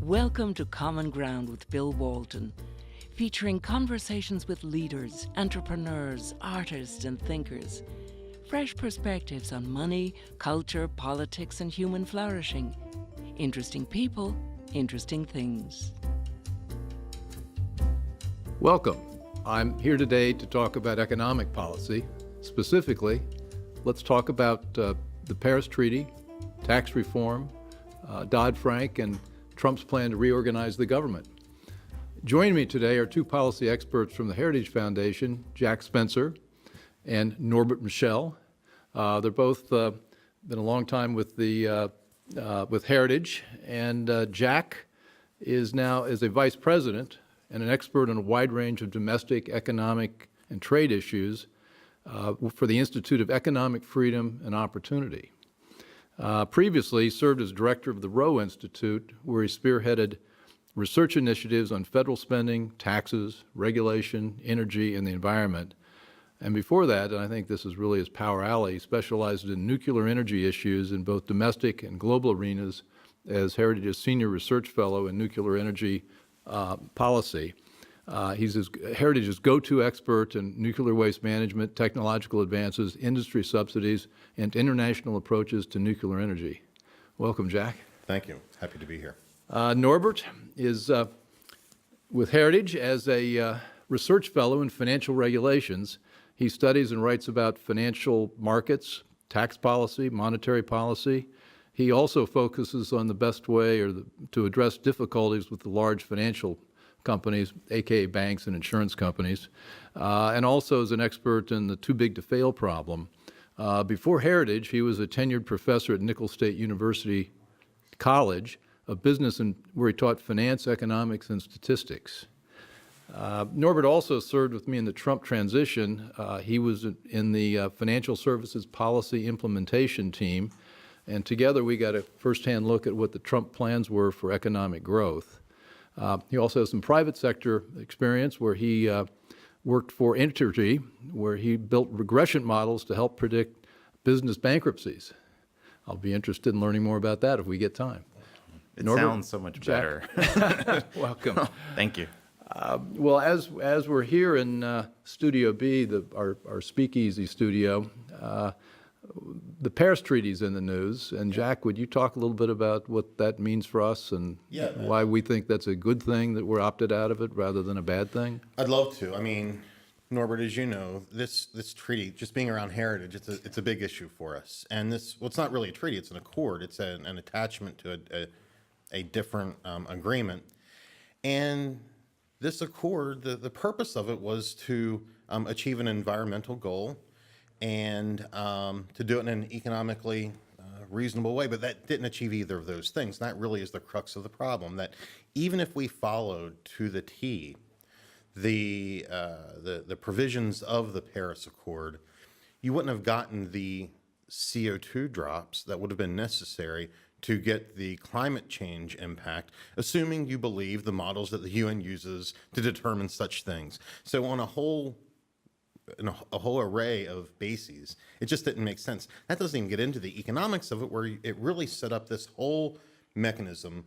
Welcome to Common Ground with Bill Walton, featuring conversations with leaders, entrepreneurs, artists, and thinkers. Fresh perspectives on money, culture, politics, and human flourishing. Interesting people, interesting things. Welcome. I'm here today to talk about economic policy. Specifically, let's talk about the Paris Treaty, tax reform, Dodd-Frank, and Trump's plan to reorganize the government. Joining me today are two policy experts from the Heritage Foundation, Jack Spencer and Norbert Michel. They're both been a long time with Heritage, and Jack is now as a vice president and an expert on a wide range of domestic, economic, and trade issues for the Institute of Economic Freedom and Opportunity. Previously, he served as director of the Roe Institute, where he spearheaded research initiatives on federal spending, taxes, regulation, energy, and the environment. And before that, and I think this is really his power alley, he specialized in nuclear energy issues in both domestic and global arenas as Heritage's Senior Research Fellow in Nuclear Energy Policy. He's Heritage's go-to expert in nuclear waste management, technological advances, industry subsidies, and international approaches to nuclear energy. Welcome, Jack. Thank you. Happy to be here. Norbert is with Heritage as a research fellow in financial regulations. He studies and writes about financial markets, tax policy, monetary policy. He also focuses on the best way to address difficulties with the large financial companies, aka banks and insurance companies, and also is an expert in the too big to fail problem. Before Heritage, he was a tenured professor at Nicholls State University College of Business, where he taught finance, economics, and statistics. Norbert also served with me in the Trump transition. He was in the Financial Services Policy Implementation Team, and together we got a firsthand look at what the Trump plans were for economic growth. He also has some private sector experience where he worked for Entergy, where he built regression models to help predict business bankruptcies. I'll be interested in learning more about that if we get time. It Norbert, sounds so much better. Welcome. Thank you. Well, as we're here in Studio B, our speakeasy studio, the Paris Treaty's in the news, and Jack, would you talk a little bit about what that means for us and why we think that's a good thing that we're opted out of it rather than a bad thing? I'd love to. I mean, Norbert, as you know, this treaty, just being around Heritage, it's a big issue for us. And it's not really a treaty; it's an accord. It's an attachment to a different agreement. And this accord, the purpose of it was to achieve an environmental goal and to do it in an economically reasonable way, but that didn't achieve either of those things. And that really is the crux of the problem, that even if we followed to the T the provisions of the Paris Accord, you wouldn't have gotten the CO2 drops that would have been necessary to get the climate change impact, assuming you believe the models that the UN uses to determine such things. So on a whole array of bases, it just didn't make sense. That doesn't even get into the economics of it, where it really set up this whole mechanism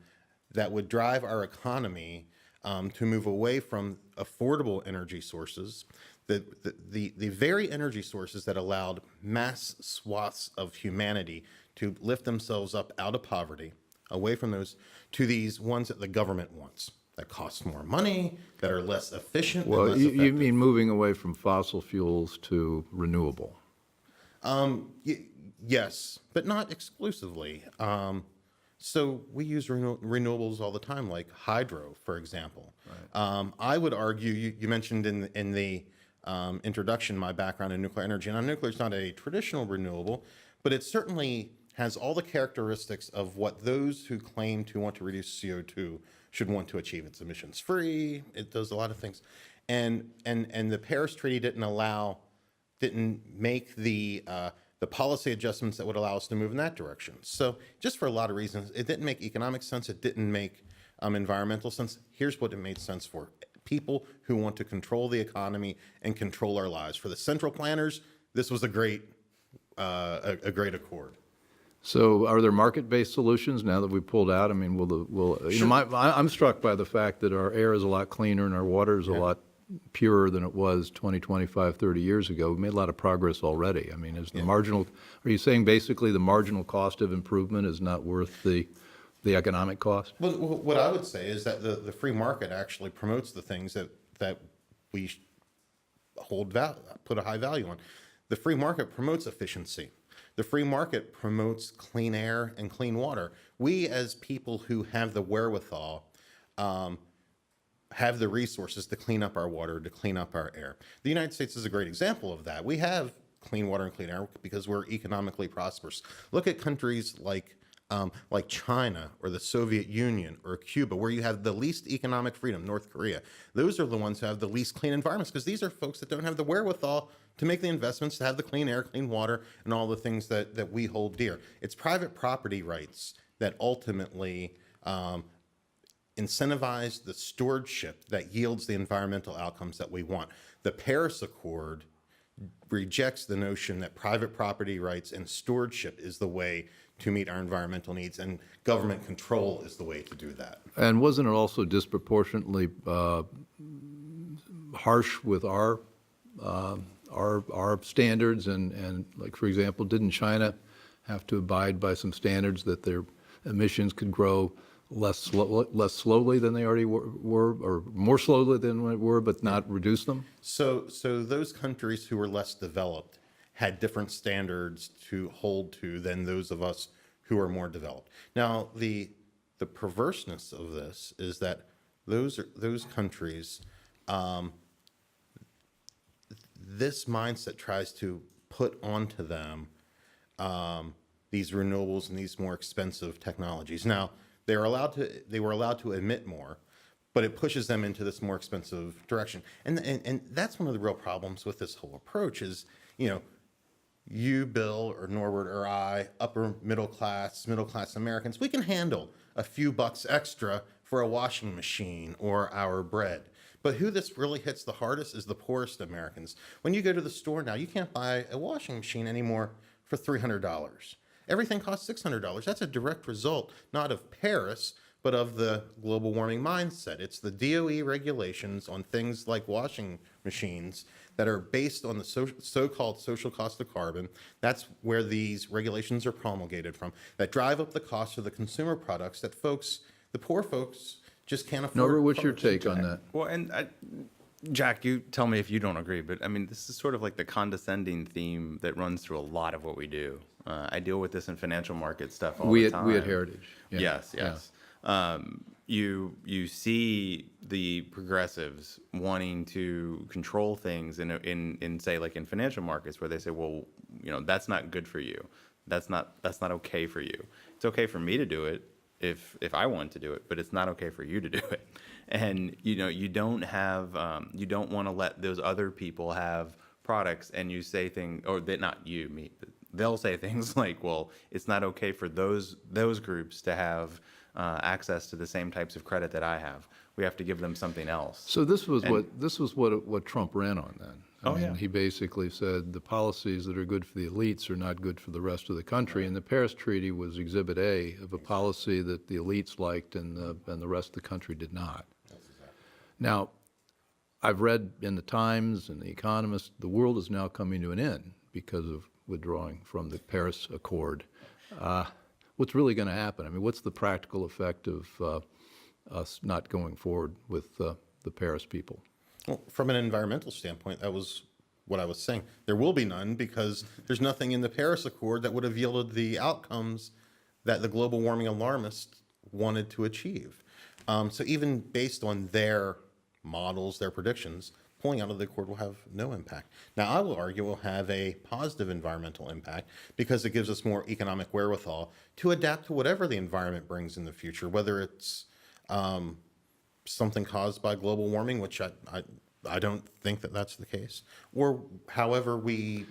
that would drive our economy to move away from affordable energy sources, the very energy sources that allowed mass swaths of humanity to lift themselves up out of poverty, away from those, to these ones that the government wants, that cost more money, that are less efficient. Well, and less you mean moving away from fossil fuels to renewable? Yes, but not exclusively. So we use renewables all the time, like hydro, for example. Right. I would argue, you mentioned in the introduction my background in nuclear energy, and nuclear is not a traditional renewable, but it certainly has all the characteristics of what those who claim to want to reduce CO2 should want to achieve. It's emissions free, it does a lot of things. And the Paris Treaty didn't make the policy adjustments that would allow us to move in that direction. So just for a lot of reasons, it didn't make economic sense, it didn't make environmental sense. Here's what it made sense for: people who want to control the economy and control our lives. For the central planners, this was a great accord. So are there market-based solutions now that we pulled out? I mean, I'm struck by the fact that our air is a lot cleaner and our water is a lot purer than it was 20, 25, 30 years ago. We made a lot of progress already. I mean, are you saying basically the marginal cost of improvement is not worth the economic cost? Well, what I would say is that the free market actually promotes the things that we put a high value on. The free market promotes efficiency. The free market promotes clean air and clean water. We, as people who have the wherewithal, have the resources to clean up our water, to clean up our air. The United States is a great example of that. We have clean water and clean air because we're economically prosperous. Look at countries like China or the Soviet Union or Cuba, where you have the least economic freedom, North Korea. Those are the ones who have the least clean environments because these are folks that don't have the wherewithal to make the investments to have the clean air, clean water, and all the things that we hold dear. It's private property rights that ultimately incentivize the stewardship that yields the environmental outcomes that we want. The Paris Accord rejects the notion that private property rights and stewardship is the way to meet our environmental needs, and government control is the way to do that. And wasn't it also disproportionately harsh with our standards? And like, for example, didn't China have to abide by some standards that their emissions could grow less slowly than they already were, or more slowly than they were, but not reduce them? So those countries who were less developed had different standards to hold to than those of us who are more developed. Now, the perverseness of this is that those countries, this mindset tries to put onto them these renewables and these more expensive technologies. Now, they were allowed to emit more, but it pushes them into this more expensive direction. And that's one of the real problems with this whole approach is, you, Bill, or Norbert, or I, upper middle class Americans, we can handle a few bucks extra for a washing machine or our bread. But who this really hits the hardest is the poorest Americans. When you go to the store now, you can't buy a washing machine anymore for $300. Everything costs $600. That's a direct result, not of Paris, but of the global warming mindset. It's the DOE regulations on things like washing machines that are based on the so-called social cost of carbon. That's where these regulations are promulgated from, that drive up the cost of the consumer products that the poor folks just can't afford. Norbert, what's your take on that? Well, and Jack, you tell me if you don't agree, but I mean, this is sort of like the condescending theme that runs through a lot of what we do. I deal with this in financial market stuff all the time. We at Heritage. Yeah. Yes. You see the progressives wanting to control things in say, like in financial markets, where they say, well, that's not good for you. That's not okay for you. It's okay for me to do it if I want to do it, but it's not okay for you to do it. And you don't want to let those other people have products, and you say things, or that not you, me. They'll say things like, well, it's not okay for those groups to have access to the same types of credit that I have. We have to give them something else. So this was what Trump ran on then. I mean, he basically said the policies that are good for the elites are not good for the rest of the country. Right. And the Paris Treaty was Exhibit A of a policy that the elites liked and the rest of the country did not. That's exactly. Now, I've read in the Times and the Economist, the world is now coming to an end because of withdrawing from the Paris Accord. What's really going to happen? I mean, what's the practical effect of us not going forward with the Paris people? Well, from an environmental standpoint, that was what I was saying. There will be none because there's nothing in the Paris Accord that would have yielded the outcomes that the global warming alarmists wanted to achieve. So even based on their models, their predictions, pulling out of the accord will have no impact. Now, I will argue it will have a positive environmental impact because it gives us more economic wherewithal to adapt to whatever the environment brings in the future, whether it's something caused by global warming, which I don't think that that's the case, or however we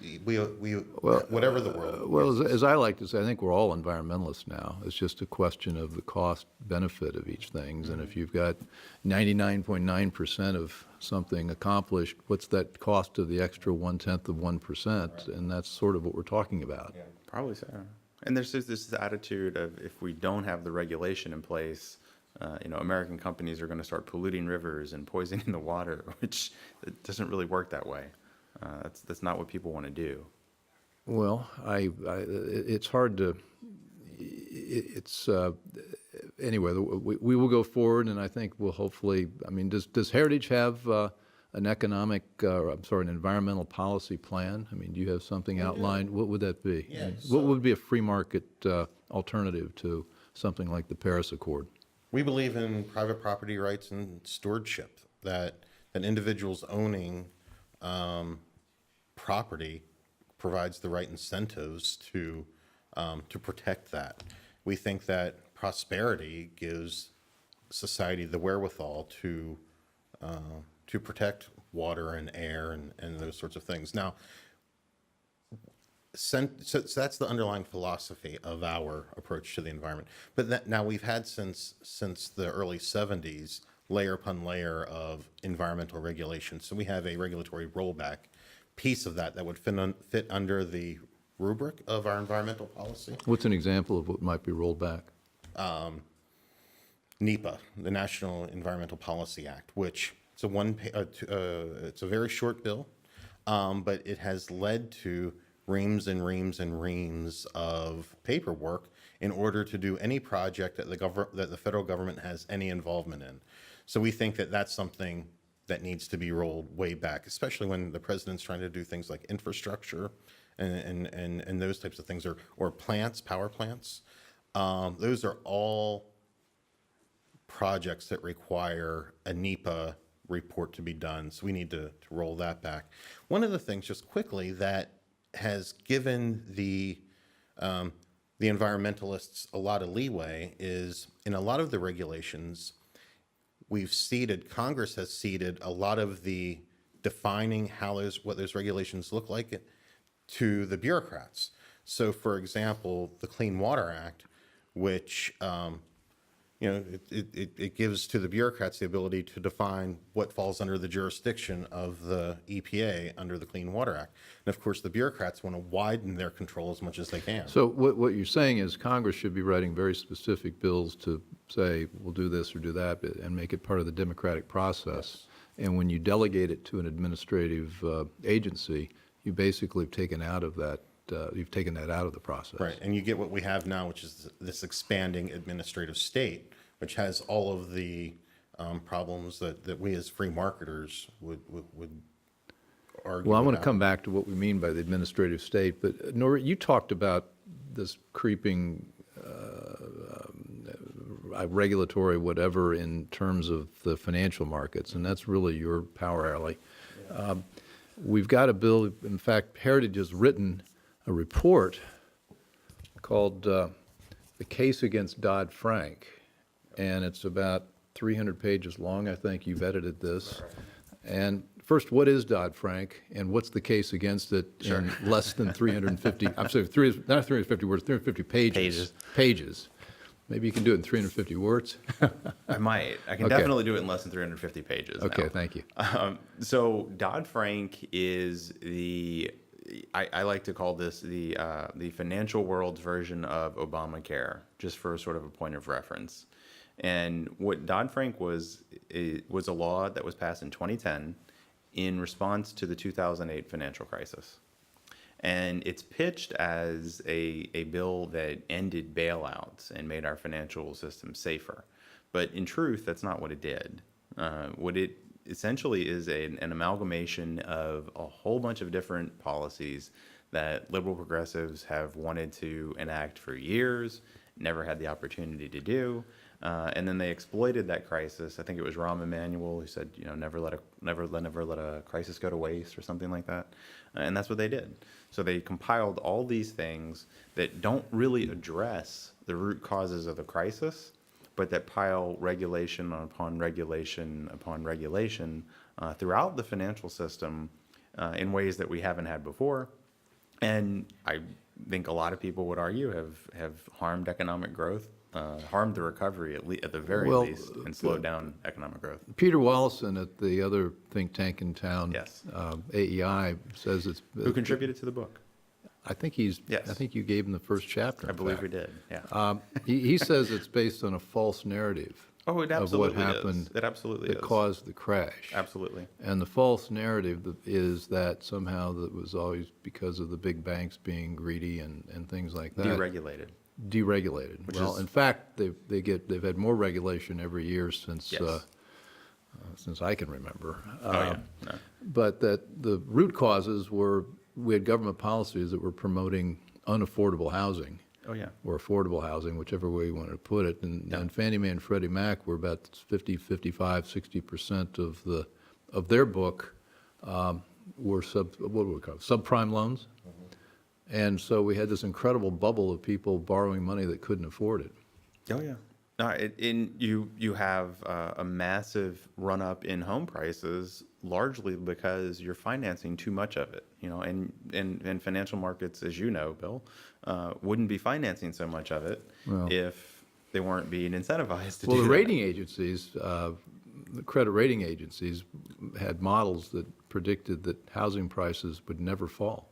whatever the world. Well, as I like to say, I think we're all environmentalists now. It's just a question of the cost benefit of each thing. And if you've got 99.9% of something accomplished, what's that cost of the extra 1/10 of 1%? And that's sort of what we're talking about. Yeah, probably so. And there's just this attitude of if we don't have the regulation in place, American companies are going to start polluting rivers and poisoning the water, which it doesn't really work that way. That's not what people want to do. Well, it's hard to, anyway, we will go forward, and I think we'll hopefully, does Heritage have an environmental policy plan? Do you have something outlined? What would that be? Yeah, What would be a free market alternative to something like the Paris Accord? We believe in private property rights and stewardship, that individuals owning property provides the right incentives to protect that. We think that prosperity gives society the wherewithal to protect water and air and those sorts of things. Now, so that's the underlying philosophy of our approach to the environment. But now we've had since the early 70s layer upon layer of environmental regulation. So we have a regulatory rollback piece of that would fit under the rubric of our environmental policy. What's an example of what might be rolled back? NEPA, the National Environmental Policy Act, which it's a very short bill, but it has led to reams and reams and reams of paperwork in order to do any project that the federal government has any involvement in. So we think that that's something that needs to be rolled way back, especially when the president's trying to do things like infrastructure and those types of things, or power plants. Those are all projects that require a NEPA report to be done. So we need to roll that back. One of the things, just quickly, that has given the environmentalists a lot of leeway is in a lot of the regulations, Congress has ceded a lot of the defining what those regulations look like to the bureaucrats. So, for example, the Clean Water Act, which it gives to the bureaucrats the ability to define what falls under the jurisdiction of the EPA under the Clean Water Act. And of course, the bureaucrats want to widen their control as much as they can. So what you're saying is Congress should be writing very specific bills to say, we'll do this or do that, and make it part of the democratic process. Yes. And when you delegate it to an administrative agency, you basically have taken out of that. You've taken that out of the process. Right, and you get what we have now, which is this expanding administrative state, which has all of the problems that we as free marketers would argue. Well, I want to about. come back to what we mean by the administrative state, but Norbert, you talked about this creeping regulatory whatever in terms of the financial markets, and that's really your power alley. Yeah. We've got a bill, in fact, Heritage has written a report called The Case Against Dodd-Frank, and it's about 300 pages long. I think you've edited this. And first, what is Dodd-Frank, and what's the case against it in less than 350, I'm sorry, not 350 words, 350 pages. Pages. Maybe you can do it in 350 words? I might. I can definitely do it in less than 350 pages. Okay, now. Thank you. So Dodd-Frank is I like to call this the financial world's version of Obamacare, just for sort of a point of reference. And what Dodd-Frank was a law that was passed in 2010 in response to the 2008 financial crisis. And it's pitched as a bill that ended bailouts and made our financial system safer. But in truth, that's not what it did. What it essentially is an amalgamation of a whole bunch of different policies that liberal progressives have wanted to enact for years, never had the opportunity to do. And then they exploited that crisis. I think it was Rahm Emanuel who said, never let a crisis go to waste, or something like that. And that's what they did. So they compiled all these things that don't really address the root causes of the crisis, but that pile regulation upon regulation upon regulation throughout the financial system in ways that we haven't had before. And I think a lot of people would argue have harmed economic growth, harmed the recovery at the very least, and slowed down economic growth. Peter Wallison at the other think tank in town, Yes. AEI, says it's... Who contributed to the book? I think Yes. I think you gave him the first chapter. I in believe fact. we did. Yeah. He says it's based on a false narrative Oh, it of what absolutely happened is. It absolutely that is. caused the crash. Absolutely. And the false narrative is that somehow that was always because of the big banks being greedy and things like that. Deregulated. Deregulated. Well, in fact, they've had more regulation every year since Yes. since I can remember. Yeah. No. But that the root causes were we had government policies that were promoting unaffordable housing. Oh, yeah. Or affordable housing, whichever way you want to put it. And Fannie Mae and Freddie Mac were about 50, 55, 60% of their book were what do we call it, subprime loans. And so we had this incredible bubble of people borrowing money that couldn't afford it. Oh, yeah. No, you have a massive run up in home prices, largely because you're financing too much of it. And financial markets, as you know, Bill, wouldn't be financing so much of it if they weren't being incentivized to do Well, the that. rating agencies, the credit rating agencies, had models that predicted that housing prices would never fall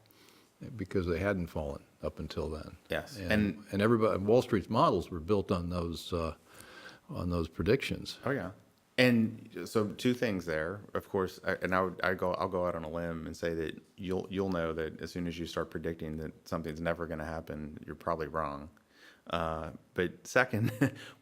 because they hadn't fallen up until then. Yes, and everybody, Wall Street's models were built on those predictions. Oh, yeah. And so two things there, of course, I'll go out on a limb and say that you'll know that as soon as you start predicting that something's never going to happen, you're probably wrong. But second,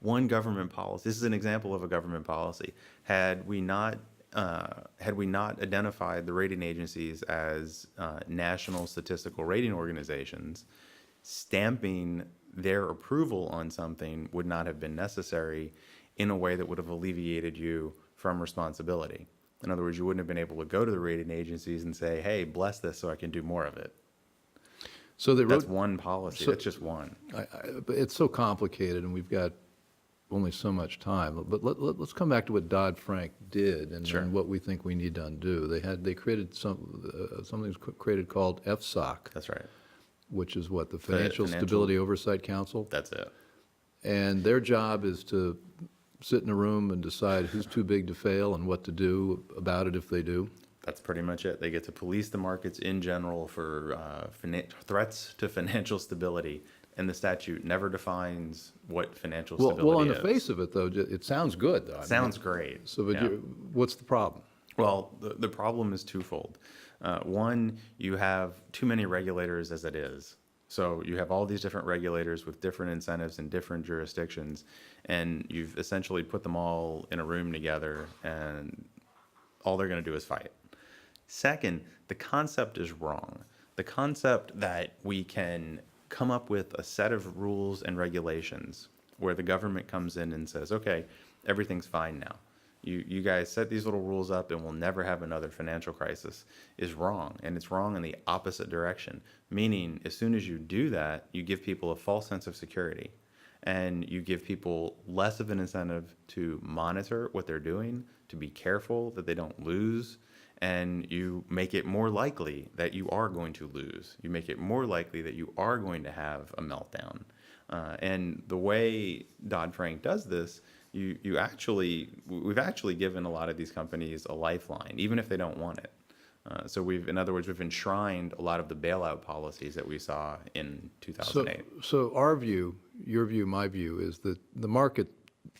one government policy. This is an example of a government policy. Had we not identified the rating agencies as national statistical rating organizations, stamping their approval on something would not have been necessary in a way that would have alleviated you from responsibility. In other words, you wouldn't have been able to go to the rating agencies and say, hey, bless this so I can do more of it. So That's one policy. That's just one. But it's so complicated, and we've got only so much time. But let's come back to what Dodd-Frank did and what we think we need to undo. They created something created called FSOC. That's right. Which is what, the Financial Stability Oversight Council? That's it. And their job is to sit in a room and decide who's too big to fail and what to do about it if they do. That's pretty much it. They get to police the markets in general for threats to financial stability, and the statute never defines what financial stability is. Well, on the face of it, though, it sounds good, though. Sounds great. So, what's the problem? Well, the problem is twofold. One, you have too many regulators as it is. So you have all these different regulators with different incentives in different jurisdictions, and you've essentially put them all in a room together, and all they're going to do is fight. Second, the concept is wrong. The concept that we can come up with a set of rules and regulations where the government comes in and says, okay, everything's fine now. You guys set these little rules up and we'll never have another financial crisis is wrong. And it's wrong in the opposite direction. Meaning, as soon as you do that, you give people a false sense of security. And you give people less of an incentive to monitor what they're doing, to be careful that they don't lose. And you make it more likely that you are going to lose. You make it more likely that you are going to have a meltdown. And the way Dodd-Frank does this, we've actually given a lot of these companies a lifeline, even if they don't want it. So in other words, we've enshrined a lot of the bailout policies that we saw in 2008. So our view, your view, my view, is that the market,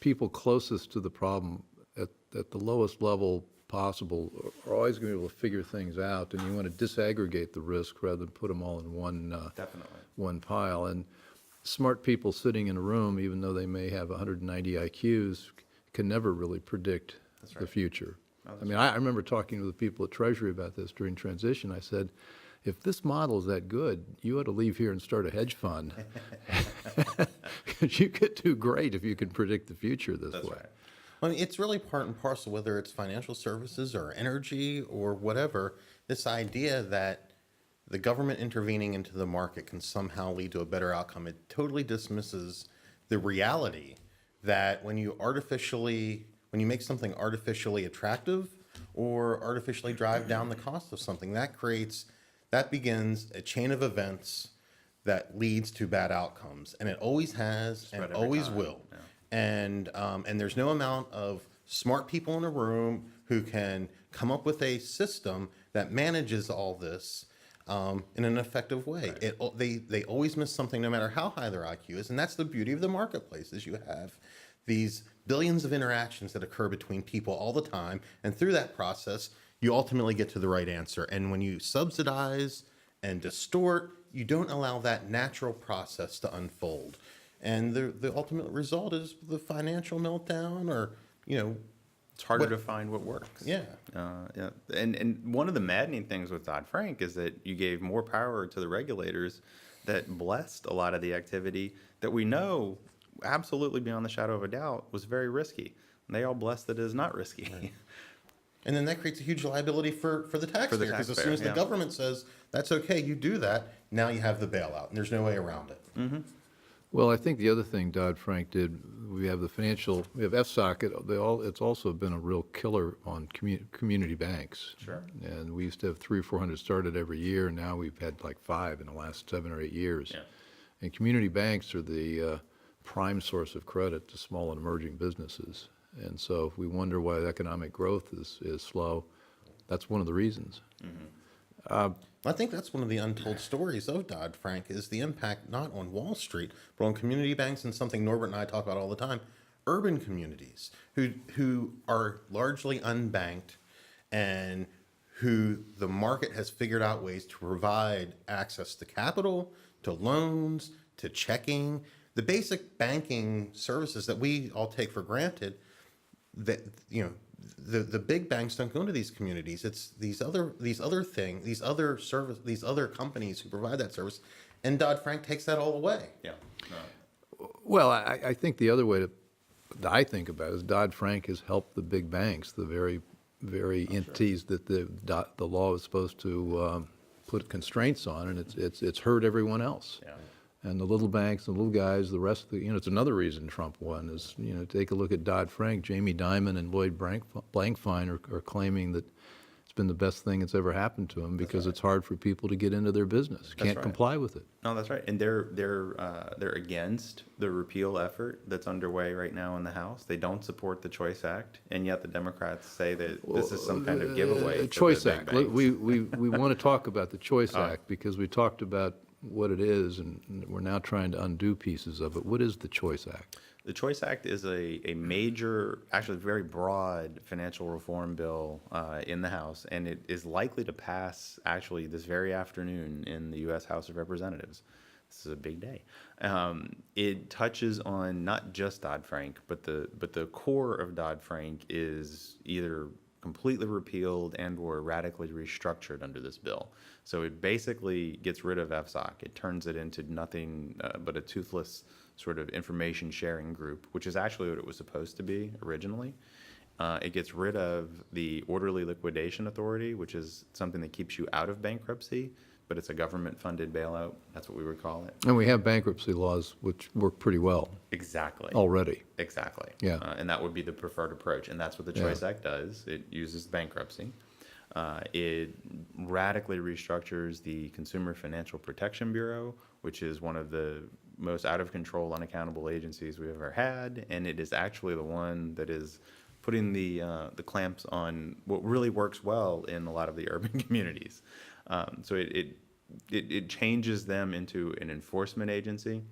people closest to the problem at the lowest level possible are always going to be able to figure things out, and you want to disaggregate the risk rather than put them all in one pile. And smart people sitting in a room, even though they may have 190 IQs, can never really predict the future. I remember talking to the people at Treasury about this during transition. I said, if this model is that good, you ought to leave here and start a hedge fund. Because you could do great if you can predict the future this way. Right. I mean, it's really part and parcel, whether it's financial services or energy or whatever, this idea that the government intervening into the market can somehow lead to a better outcome. It totally dismisses the reality that when you make something artificially attractive or artificially drive down the cost of something, that begins a chain of events that leads to bad outcomes. And it always has and always will. Yeah. And there's no amount of smart people in a room who can come up with a system that manages all this in an effective way. They always miss something no matter how high their IQ is, and that's the beauty of the marketplace is you have these billions of interactions that occur between people all the time, and through that process, you ultimately get to the right answer. And when you subsidize and distort, you don't allow that natural process to unfold. And the ultimate result is the financial meltdown or, It's harder to find what works. Yeah. Yeah. And one of the maddening things with Dodd-Frank is that you gave more power to the regulators that blessed a lot of the activity that we know absolutely beyond the shadow of a doubt was very risky. And they all blessed that it is not risky. Right. And then that creates a huge liability for the taxpayer, because as soon as the government says, that's okay, you do that, now you have the bailout, and there's no way around it. Mm-hmm. Well, I think the other thing Dodd-Frank did, we have FSOC, it's also been a real killer on community banks. Sure. And we used to have 300 or 400 started every year, and now we've had like 5 in the last 7 or 8 years. Yeah. And community banks are the prime source of credit to small and emerging businesses. And so if we wonder why economic growth is slow, that's one of the reasons. Mm-hmm. I think that's one of the untold stories of Dodd-Frank is the impact not on Wall Street, but on community banks, and something Norbert and I talk about all the time, urban communities who are largely unbanked and who the market has figured out ways to provide access to capital, to loans, to checking, the basic banking services that we all take for granted. That the big banks don't go into these communities. It's these other companies who provide that service, and Dodd-Frank takes that all away. Yeah. Well, I think the other way that I think about it is Dodd-Frank has helped the big banks, the very entities that the law is supposed to put constraints on, and it's hurt everyone else. Yeah. And the little banks, the little guys, the rest of the, it's another reason Trump won is, take a look at Dodd-Frank. Jamie Dimon and Lloyd Blankfein are claiming that it's been the best thing that's ever happened to them because it's hard for people to get into their business. Can't comply with it. No, that's right. And they're against the repeal effort that's underway right now in the House. They don't support the Choice Act, and yet the Democrats say that this is some kind of giveaway. Choice Act. We want to talk about the Choice Act because we talked about what it is, and we're now trying to undo pieces of it. What is the Choice Act? The Choice Act is a major, actually very broad financial reform bill in the House, and it is likely to pass actually this very afternoon in the U.S. House of Representatives. This is a big day. It touches on not just Dodd-Frank, but the core of Dodd-Frank is either completely repealed and or radically restructured under this bill. So it basically gets rid of FSOC. It turns it into nothing but a toothless sort of information sharing group, which is actually what it was supposed to be originally. It gets rid of the orderly liquidation authority, which is something that keeps you out of bankruptcy, but it's a government-funded bailout. That's what we would call it. And we have bankruptcy laws which work pretty well. Exactly. Already. Exactly. Yeah. And that would be the preferred approach. And that's what the Choice Act does. It uses bankruptcy. It radically restructures the Consumer Financial Protection Bureau, which is one of the most out-of-control, unaccountable agencies we've ever had. And it is actually the one that is putting the clamps on what really works well in a lot of the urban communities. So it changes them into an enforcement agency.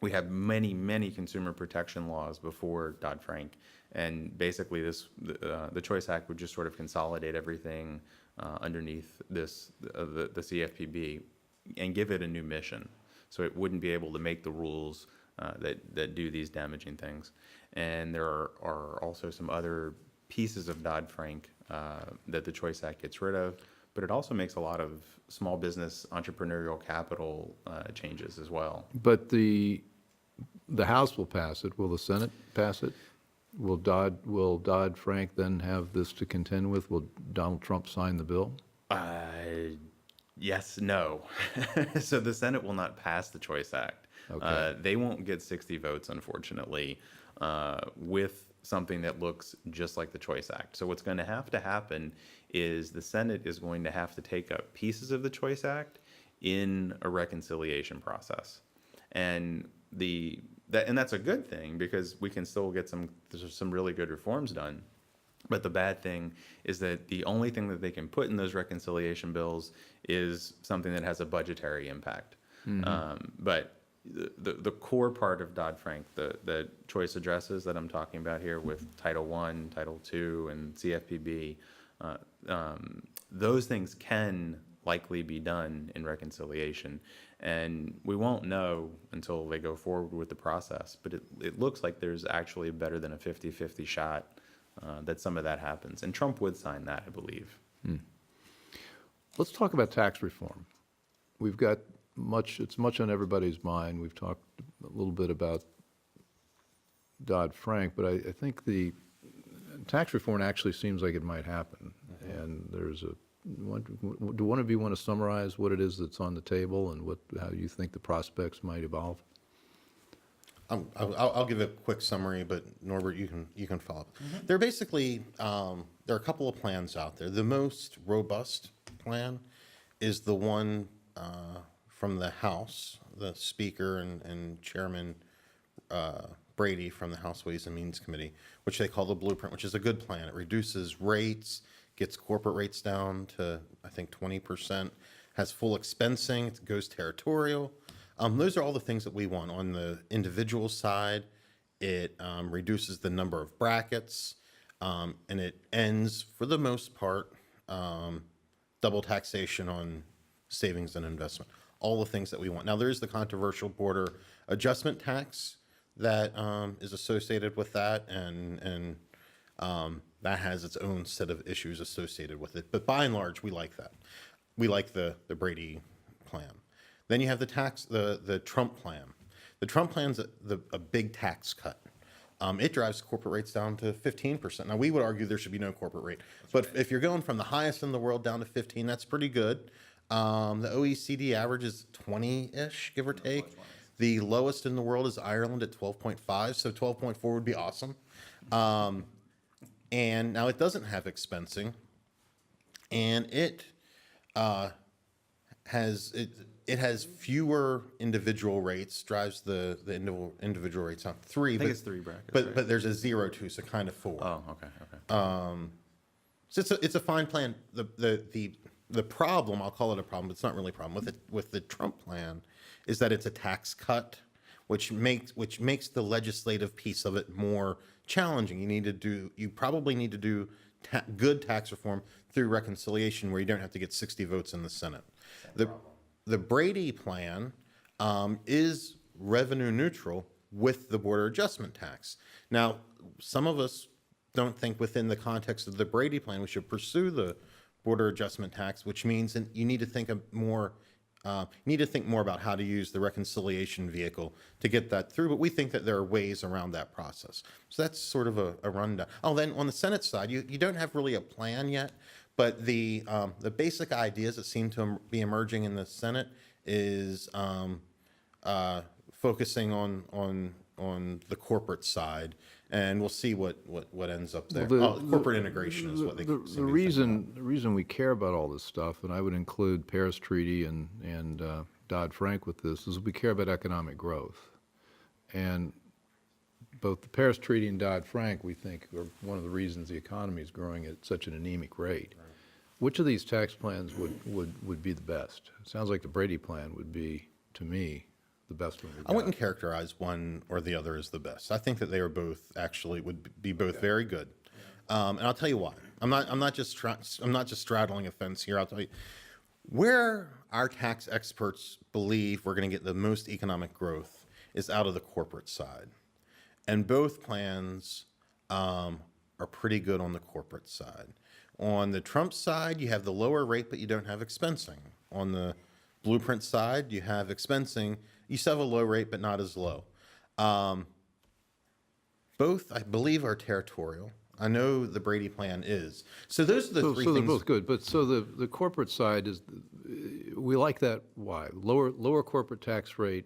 We had many consumer protection laws before Dodd-Frank, and basically the Choice Act would just sort of consolidate everything underneath the CFPB and give it a new mission. So it wouldn't be able to make the rules that do these damaging things. And there are also some other pieces of Dodd-Frank that the Choice Act gets rid of, but it also makes a lot of small business entrepreneurial capital changes as well. But the House will pass it. Will the Senate pass it? Will Dodd-Frank then have this to contend with? Will Donald Trump sign the bill? Yes, no. So the Senate will not pass the Choice Act. Okay. They won't get 60 votes, unfortunately, with something that looks just like the Choice Act. So what's going to happen is the Senate is going to have to take up pieces of the Choice Act in a reconciliation process. And that's a good thing because we can still get some really good reforms done. But the bad thing is that the only thing that they can put in those reconciliation bills is something that has a budgetary impact. But the core part of Dodd-Frank, the choice addresses that I'm talking about here with Title I, Title II, and CFPB, those things can likely be done in reconciliation. And we won't know until they go forward with the process. But it looks like there's actually better than a 50-50 shot that some of that happens. And Trump would sign that, I believe. Let's talk about tax reform. We've got it's much on everybody's mind. We've talked a little bit about Dodd-Frank, but I think the tax reform actually seems like it might happen. And there's do one of you want to summarize what it is that's on the table and how you think the prospects might evolve? I'll give a quick summary, but Norbert, you can follow up. There are basically there are a couple of plans out there. The most robust plan is the one from the House, the Speaker and Chairman Brady from the House Ways and Means Committee, which they call the Blueprint, which is a good plan. It reduces rates, gets corporate rates down to, I think, 20%, has full expensing, it goes territorial. Those are all the things that we want. On the individual side, it reduces the number of brackets, and it ends, for the most part, double taxation on savings and investment. All the things that we want. Now, there is the controversial border adjustment tax that is associated with that, and that has its own set of issues associated with it. But by and large, we like that. We like the Brady plan. Then you have the Trump plan. The Trump plan's a big tax cut. It drives corporate rates down to 15%. Now, we would argue there should be no corporate rate. But if you're going from the highest in the world down to 15, that's pretty good. The OECD average is 20-ish, give or take. The lowest in the world is Ireland at 12.5, so 12.4 would be awesome. And now it doesn't have expensing, and it has fewer individual rates, drives the individual rates on 3. I think it's 3 brackets. But there's a 0 too, so kind of 4. Oh, okay. So it's a fine plan. The problem, I'll call it a problem, but it's not really a problem with the Trump plan, is that it's a tax cut, which makes the legislative piece of it more challenging. You probably need to do good tax reform through reconciliation, where you don't have to get 60 votes in the Senate. The Brady plan is revenue neutral with the border adjustment tax. Now, some of us don't think within the context of the Brady plan we should pursue the border adjustment tax, which means that you need to think more about how to use the reconciliation vehicle to get that through. But we think that there are ways around that process. So that's sort of a rundown. Oh, then on the Senate side, you don't have really a plan yet, but the basic ideas that seem to be emerging in the Senate is focusing on the corporate side, and we'll see what ends up there. Corporate integration is what they. The reason we care about all this stuff, and I would include Paris Treaty and Dodd-Frank with this, is we care about economic growth, and both the Paris Treaty and Dodd-Frank, we think, are one of the reasons the economy is growing at such an anemic rate. Right. Which of these tax plans would be the best? It sounds like the Brady plan would be, to me, the best one. I wouldn't characterize one or the other as the best. I think that they are both would be very good, and I'll tell you why. I'm not just straddling a fence here. I'll tell you where our tax experts believe we're going to get the most economic growth is out of the corporate side, and both plans are pretty good on the corporate side. On the Trump side, you have the lower rate, but you don't have expensing. On the Blueprint side, you have expensing. You still have a low rate, but not as low. Both, I believe, are territorial. I know the Brady plan is. So those are the three things. So they're both good. But so the corporate side is, we like that. Why? Lower corporate tax rate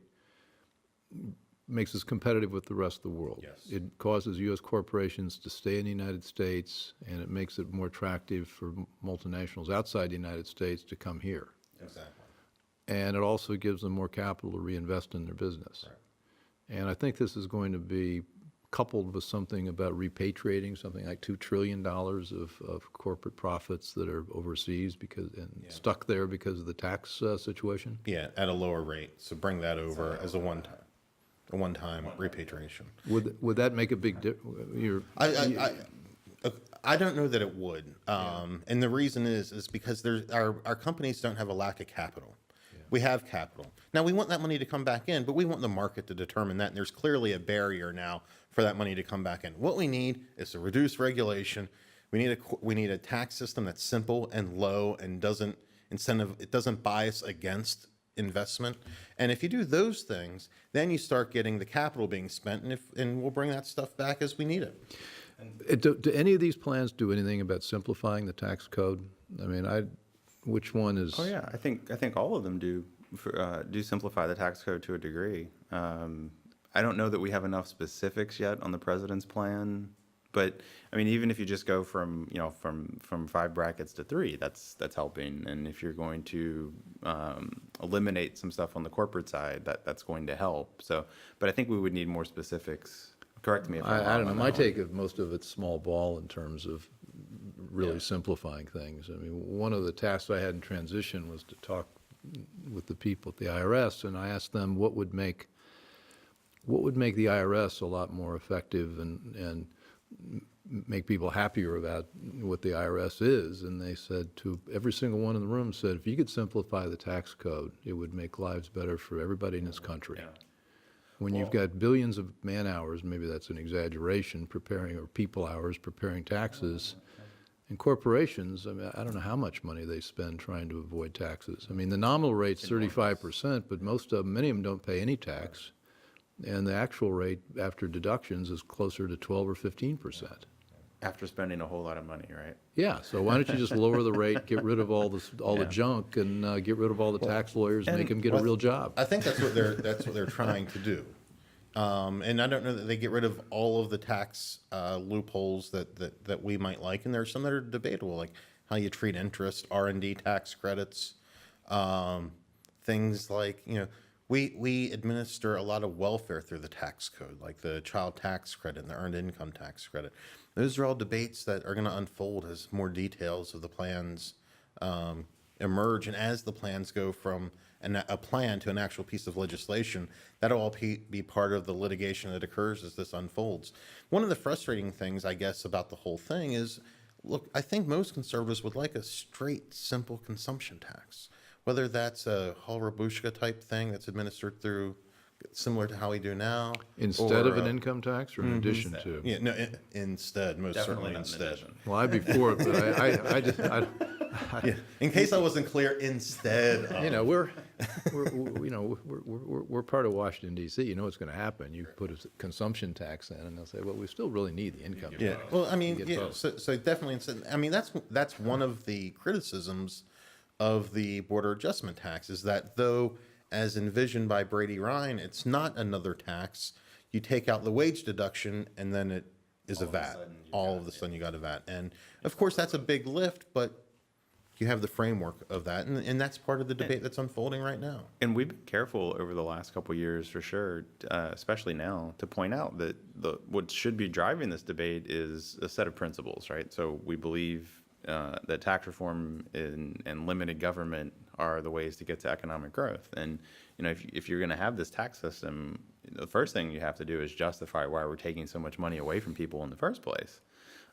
makes us competitive with the rest of the world. Yes. It causes U.S. corporations to stay in the United States, and it makes it more attractive for multinationals outside the United States to come here. Exactly. And it also gives them more capital to reinvest in their business. Right. And I think this is going to be coupled with something about repatriating something like $2 trillion of corporate profits that are overseas stuck there because of the tax situation. Yeah, at a lower rate. So bring that over as a one-time repatriation. Would that make a big difference? I don't know that it would. And the reason is because our companies don't have a lack of capital. We have capital. Now, we want that money to come back in, but we want the market to determine that. And there's clearly a barrier now for that money to come back in. What we need is to reduce regulation. We need a tax system that's simple and low and it doesn't bias against investment. And if you do those things, then you start getting the capital being spent, and we'll bring that stuff back as we need it. Do any of these plans do anything about simplifying the tax code? I mean, which one is? Oh yeah, I think all of them do simplify the tax code to a degree. I don't know that we have enough specifics yet on the president's plan, but I mean, even if you just go from 5 brackets to 3, that's helping. And if you're going to eliminate some stuff on the corporate side, that's going to help. So, but I think we would need more specifics. Correct me if I'm wrong. I don't know. My take of most of it's small ball in terms of really simplifying things. I mean, one of the tasks I had in transition was to talk with the people at the IRS, and I asked them what would make the IRS a lot more effective and make people happier about what the IRS is. And they said, to every single one in the room said, if you could simplify the tax code, it would make lives better for everybody in this country. Yeah. When you've got billions of man hours, maybe that's an exaggeration, or people hours preparing taxes, and corporations, I mean, I don't know how much money they spend trying to avoid taxes. I mean, the nominal rate's 35%, but many of them don't pay any tax, and the actual rate after deductions is closer to 12 or 15%. After spending a whole lot of money, right? Yeah, so why don't you just lower the rate, get rid of all the junk, and get rid of all the tax lawyers, and make them get a real job? I think that's what they're trying to do. And I don't know that they get rid of all of the tax loopholes that we might like, and there are some that are debatable, like how you treat interest, R&D tax credits, things like, we administer a lot of welfare through the tax code, like the child tax credit and the earned income tax credit. Those are all debates that are going to unfold as more details of the plans emerge, and as the plans go from a plan to an actual piece of legislation, that'll all be part of the litigation that occurs as this unfolds. One of the frustrating things, I guess, about the whole thing is, look, I think most conservatives would like a straight, simple consumption tax, whether that's a Hall-Rabushka type thing that's administered through, similar to how we do now. Instead of an income tax, or in addition to? Yeah, no, instead, most certainly instead. Well, I'd be for it, but I just, yeah. In case I wasn't clear, instead of. We're part of Washington, D.C. You know what's going to happen. You put a consumption tax in, and they'll say, well, we still really need the income tax. Yeah, well, I mean, so definitely, I mean, that's one of the criticisms of the border adjustment tax, is that though, as envisioned by Brady Ryan, it's not another tax. You take out the wage deduction, and then it is a VAT. All of a sudden, you got a VAT. And of course, that's a big lift, but you have the framework of that, and that's part of the debate that's unfolding right now. And we've been careful over the last couple of years, for sure, especially now, to point out that what should be driving this debate is a set of principles, right? So we believe that tax reform and limited government are the ways to get to economic growth. And if you're going to have this tax system, the first thing you have to do is justify why we're taking so much money away from people in the first place.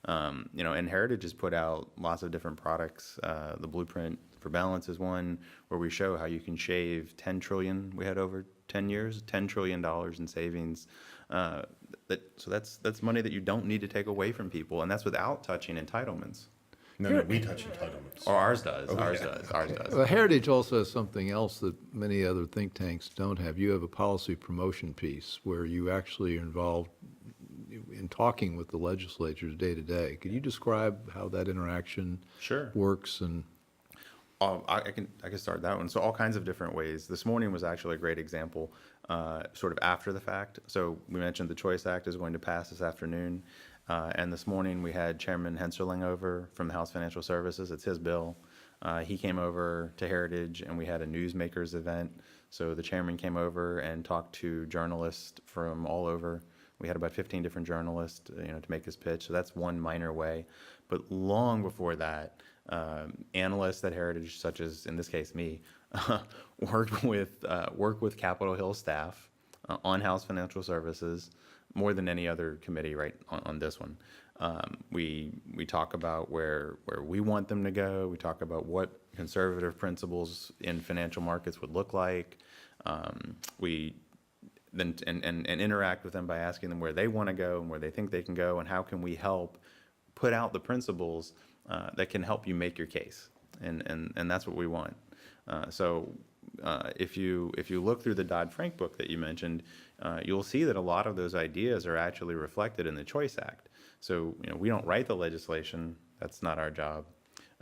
And Heritage has put out lots of different products. The Blueprint for Balance is one where we show how you can shave $10 trillion. We had over 10 years, $10 trillion in savings. So that's money that you don't need to take away from people, and that's without touching entitlements. No, we touch entitlements. Or ours does. Ours does. Well, Heritage also has something else that many other think tanks don't have. You have a policy promotion piece where you actually are involved in talking with the legislatures day to day. Could you describe how that interaction works? And I can start that one. So all kinds of different ways. This morning was actually a great example, sort of after the fact. So we mentioned the Choice Act is going to pass this afternoon. And this morning we had Chairman Henserling over from the House Financial Services. It's his bill. He came over to Heritage, and we had a newsmakers event. So the chairman came over and talked to journalists from all over We had about 15 different journalists, to make his pitch. So that's one minor way. But long before that, analysts at Heritage, such as in this case me, work with Capitol Hill staff on House Financial Services more than any other committee right on this one. We talk about where we want them to go. We talk about what conservative principles in financial markets would look like. We then and interact with them by asking them where they want to go and where they think they can go, and how can we help put out the principles that can help you make your case, and that's what we want. So if you look through the Dodd-Frank book that you mentioned, you'll see that a lot of those ideas are actually reflected in the Choice Act. So we don't write the legislation; that's not our job,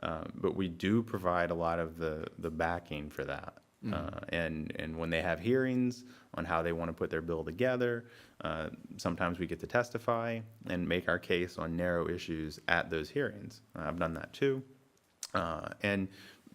but we do provide a lot of the backing for that. And when they have hearings on how they want to put their bill together, sometimes we get to testify and make our case on narrow issues at those hearings. I've done that too. And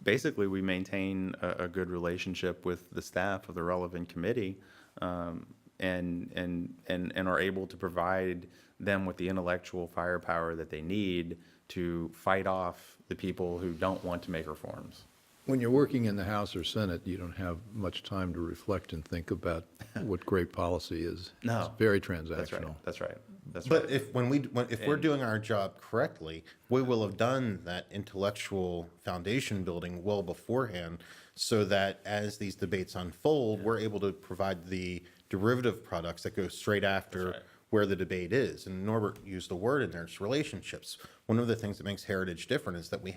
basically we maintain a good relationship with the staff of the relevant committee, and are able to provide them with the intellectual firepower that they need to fight off the people who don't want to make reforms. When you're working in the House or Senate, you don't have much time to reflect and think about what great policy is. No. It's very transactional. That's right. But if we're doing our job correctly, we will have done that intellectual foundation building well beforehand, so that as these debates unfold, we're able to provide the derivative products that go straight after where the debate is. And Norbert used a word in there, it's relationships. One of the things that makes Heritage different is that we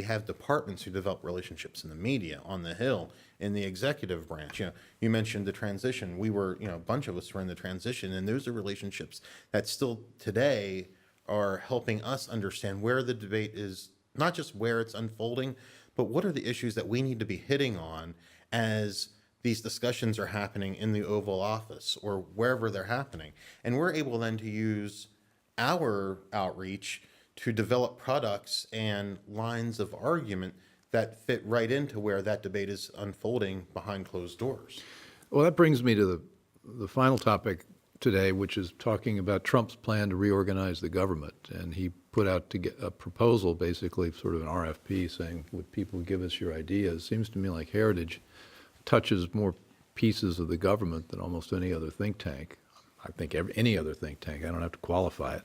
have departments who develop relationships in the media, on the Hill, in the executive branch. You mentioned the transition. We were, a bunch of us were in the transition, and those are relationships that still today are helping us understand where the debate is, not just where it's unfolding, but what are the issues that we need to be hitting on as these discussions are happening in the Oval Office or wherever they're happening. And we're able then to use our outreach to develop products and lines of argument that fit right into where that debate is unfolding behind closed doors. Well, that brings me to the final topic today, which is talking about Trump's plan to reorganize the government. And he put out to get a proposal, basically sort of an RFP, saying, would people give us your ideas? Seems to me like Heritage touches more pieces of the government than almost any other think tank. I think any other think tank. I don't have to qualify it.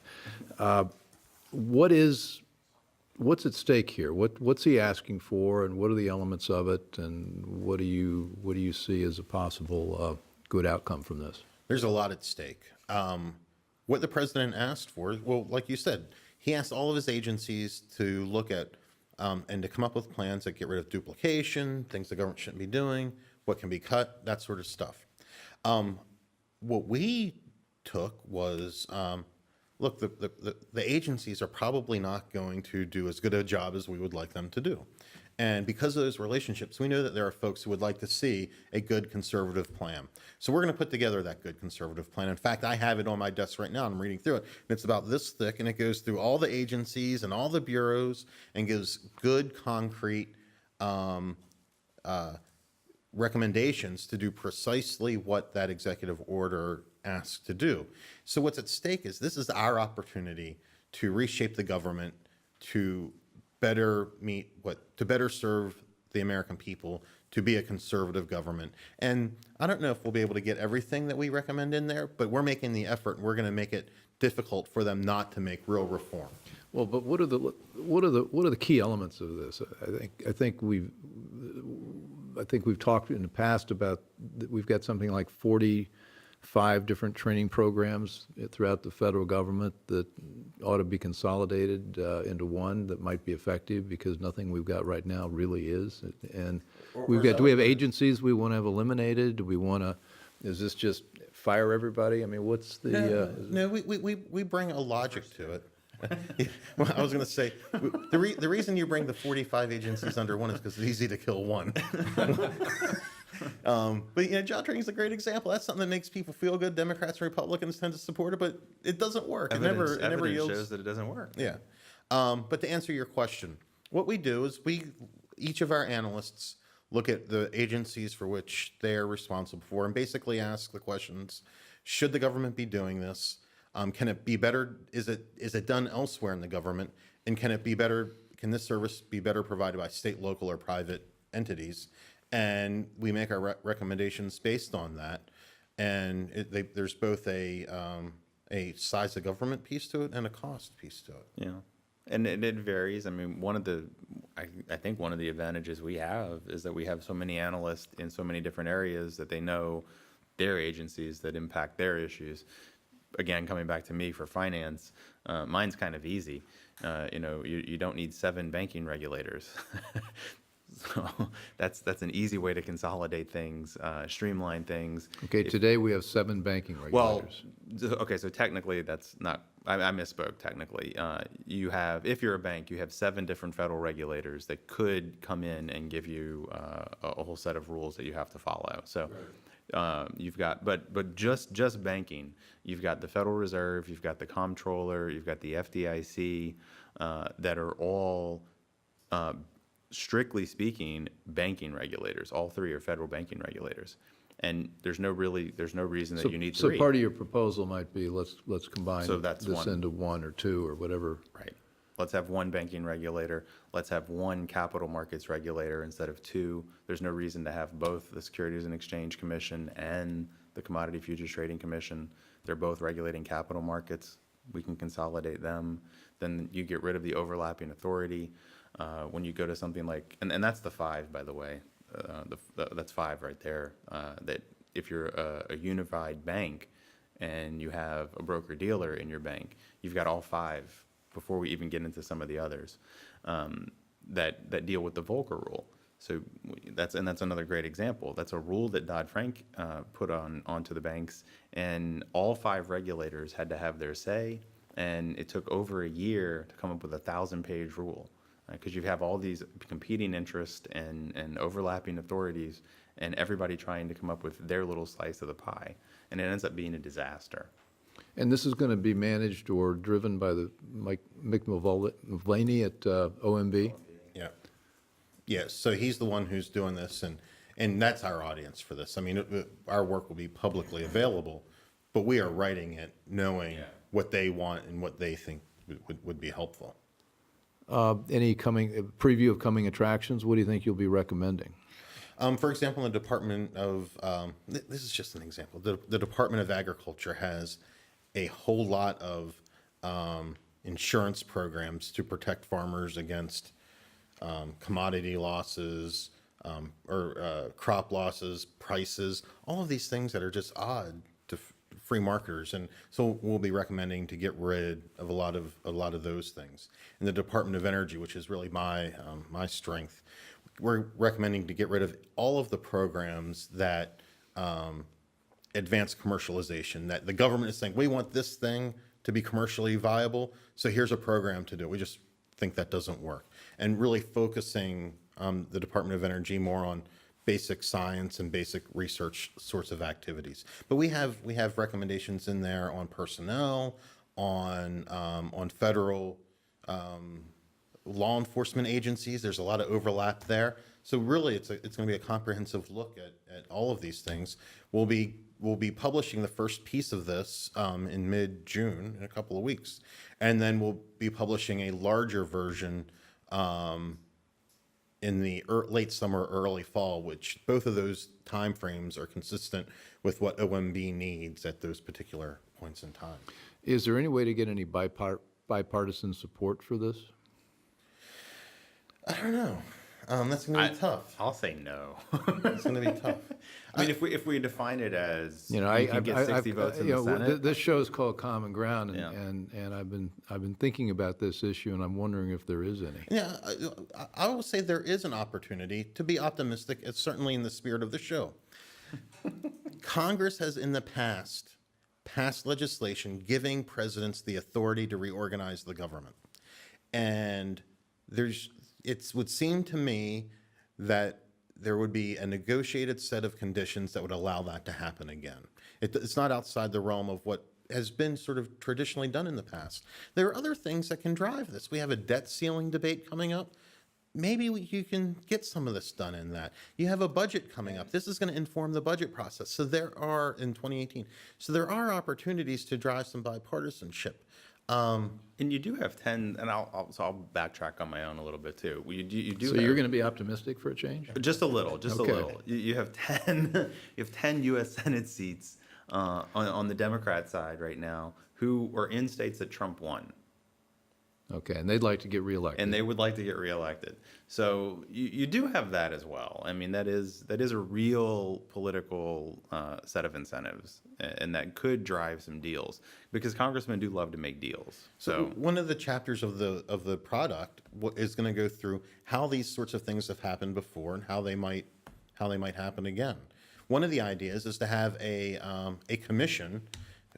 What's at stake here? What's he asking for, and what are the elements of it, and what do you see as a possible good outcome from this? There's a lot at stake. What the president asked for, well, like you said, he asked all of his agencies to look at and to come up with plans that get rid of duplication, things the government shouldn't be doing, what can be cut, that sort of stuff. What we took was, look, the agencies are probably not going to do as good a job as we would like them to do. And because of those relationships, we know that there are folks who would like to see a good conservative plan. So we're going to put together that good conservative plan. In fact, I have it on my desk right now. I'm reading through it. And it's about this thick, and it goes through all the agencies and all the bureaus and gives good, concrete recommendations to do precisely what that executive order asks to do. So what's at stake is this is our opportunity to reshape the government to better serve the American people, to be a conservative government. And I don't know if we'll be able to get everything that we recommend in there, but we're making the effort, and we're going to make it difficult for them not to make real reform. Well, but what are the key elements of this? I think we've talked in the past about that we've got something like 45 different training programs throughout the federal government that ought to be consolidated into one that might be effective, because nothing we've got right now really is. And do we have agencies we want to have eliminated? Do we want to? Is this just fire everybody? I mean, what's the? No, we bring a logic to it. Well, I was going to say, the reason you bring the 45 agencies under one is because it's easy to kill one. But job training is a great example. That's something that makes people feel good. Democrats and Republicans tend to support it, but it doesn't work. Evidence it never yields. shows that it doesn't work. Yeah. But to answer your question, what we do is each of our analysts look at the agencies for which they're responsible for, and basically ask the questions: should the government be doing this? Can it be better? Is it done elsewhere in the government? And can it be better? Can this service be better provided by state, local, or private entities? And we make our recommendations based on that. And there's both a size of government piece to it and a cost piece to it. Yeah. And it varies. I mean, I think one of the advantages we have is that we have so many analysts in so many different areas that they know their agencies that impact their issues. Again, coming back to me for finance, mine's kind of easy. You don't need 7 banking regulators. So that's an easy way to consolidate things, streamline things. Okay, today we have 7 banking regulators. Well, okay, so technically that's not, I misspoke technically. If you're a bank, you have 7 different federal regulators that could come in and give you a whole set of rules that you have to follow. So you've got, but just banking, you've got the Federal Reserve, you've got the Comptroller, you've got the FDIC, that are all, strictly speaking, banking regulators. All 3 are federal banking regulators. And there's no reason that you need 3. So part of your proposal might be, let's combine So that's this one. into 1 or 2 or whatever. Right. Let's have 1 banking regulator. Let's have 1 capital markets regulator instead of 2. There's no reason to have both the Securities and Exchange Commission and the Commodity Futures Trading Commission. They're both regulating capital markets. We can consolidate them. Then you get rid of the overlapping authority. When you go to something like, and that's the 5, by the way, that's 5 right there, that if you're a unified bank and you have a broker-dealer in your bank, you've got all 5 before we even get into some of the others that deal with the Volcker rule. So that's another great example. That's a rule that Dodd-Frank put onto the banks, and all 5 regulators had to have their say, and it took over a year to come up with a 1,000-page rule. Because you have all these competing interests and overlapping authorities, and everybody trying to come up with their little slice of the pie, and it ends up being a disaster. And this is going to be managed or driven by the Mick Mulvaney at OMB? Yeah. Yes, so he's the one who's doing this, and that's our audience for this. I mean, our work will be publicly available, but we are writing it knowing what they want and what they think would be helpful. Any preview of coming attractions? What do you think you'll be recommending? For example, in the Department of, this is just an example, the Department of Agriculture has a whole lot of insurance programs to protect farmers against commodity losses, or crop losses, prices, all of these things that are just odd to free marketers. And so we'll be recommending to get rid of a lot of those things. In the Department of Energy, which is really my strength, we're recommending to get rid of all of the programs that advance commercialization, that the government is saying, we want this thing to be commercially viable, so here's a program to do it. We just think that doesn't work. And really focusing the Department of Energy more on basic science and basic research sorts of activities. But we have recommendations in there on personnel, on federal law enforcement agencies. There's a lot of overlap there. So really, it's going to be a comprehensive look at all of these things. We'll be publishing the first piece of this in mid-June, in a couple of weeks, and then we'll be publishing a larger version in the late summer, early fall, which both of those timeframes are consistent with what OMB needs at those particular points in time. Is there any way to get any bipartisan support for this? I don't know. That's going to be tough. I'll say no. It's going to be tough. I mean, if we define it as You know, you can get 60 votes in the Senate. This show is called Common Ground, Yeah. and I've been thinking about this issue, and I'm wondering if there is any. Yeah, I will say there is an opportunity to be optimistic. It's certainly in the spirit of the show. Congress has in the past passed legislation giving presidents the authority to reorganize the government. And it would seem to me that there would be a negotiated set of conditions that would allow that to happen again. It's not outside the realm of what has been sort of traditionally done in the past. There are other things that can drive this. We have a debt ceiling debate coming up. maybe you can get some of this done in that. You have a budget coming up. This is going to inform the budget process. So there are, in 2018, so there are opportunities to drive some bipartisanship. And you do have 10, and I'll backtrack on my own a little bit too. You do So have, you're going to be optimistic for a change? just a little, just Okay. a little. You have 10, you have 10 U.S. Senate seats on the Democrat side right now who are in states that Trump won. Okay, and they'd like to get reelected. And they would like to get reelected. So you do have that as well. I mean, that is a real political set of incentives, and that could drive some deals because congressmen do love to make deals. So one of the chapters of the product is going to go through how these sorts of things have happened before and how they might happen again. One of the ideas is to have a commission,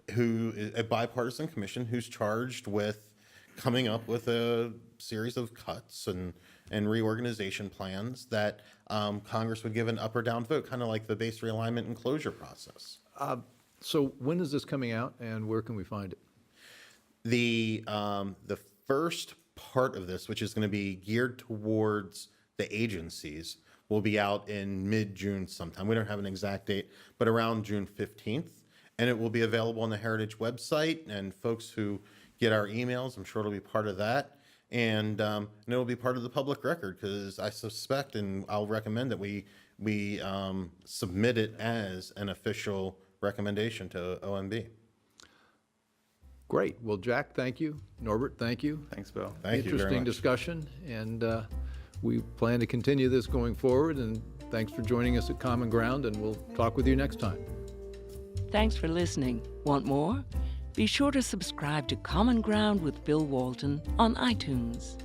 a bipartisan commission, who's charged with coming up with a series of cuts and reorganization plans that Congress would give an up or down vote, kind of like the base realignment and closure process. So when is this coming out, and where can we find it? The first part of this, which is going to be geared towards the agencies, will be out in mid-June sometime. We don't have an exact date, but around June 15th. And it will be available on the Heritage website, and folks who get our emails, I'm sure it'll be part of that. And it'll be part of the public record, because I suspect, and I'll recommend that we submit it as an official recommendation to OMB. Great. Well, Jack, thank you. Norbert, thank you. Thanks, Bill. Thank you very Interesting much. discussion, and we plan to continue this going forward. And thanks for joining us at Common Ground, and we'll talk with you next time. Thanks for listening. Want more? Be sure to subscribe to Common Ground with Bill Walton on iTunes.